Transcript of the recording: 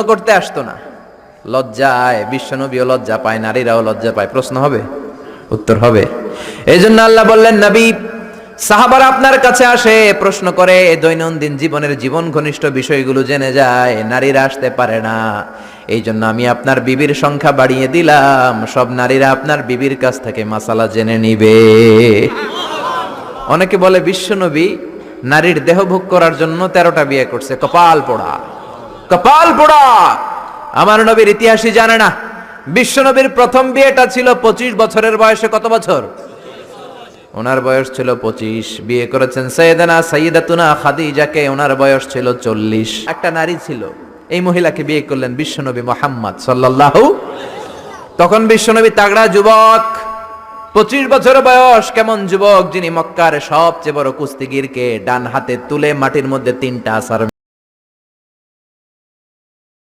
করতে আসতো না, লজ্জায় বিশ্বনবীও লজ্জা পায়, নারীরাও লজ্জা পায়। প্রশ্ন হবে? উত্তর হবে। এই জন্য আল্লাহ বললেন, নবী সাহাবারা আপনার কাছে আসে, প্রশ্ন করে, দৈনন্দিন জীবনের জীবন ঘনিষ্ঠ বিষয়গুলো জেনে যায়, নারীরা আসতে পারে না। এই জন্য আমি আপনার বিবির সংখ্যা বাড়িয়ে দিলাম, সব নারীরা আপনার বিবির কাছ থেকে মাসালা জেনে নিবে। অনেকে বলে বিশ্বনবী নারীর দেহ ভোগ করার জন্য 13টা বিয়ে করছে। কপাল পোড়া, কপাল পোড়া। আমার নবীর ইতিহাসই জানে না। বিশ্বনবীর প্রথম বিয়েটা ছিল 25 বছরের বয়সে। কত বছর? ওনার বয়স ছিল 25। বিয়ে করেছেন সাইয়্যিদাতুনা খাদিজাকে, ওনার বয়স ছিল 40। একটা নারী ছিল, এই মহিলাকে বিয়ে করলেন বিশ্বনবী মুহাম্মদ সাল্লাল্লাহু। তখন বিশ্বনবী তাগড়া যুবক, 25 বছর বয়স। কেমন যুবক? যিনি মক্কার সবচেয়ে বড় কুস্তিগিরকে ডান হাতে তুলে মাটির মধ্যে 3টা আছাড়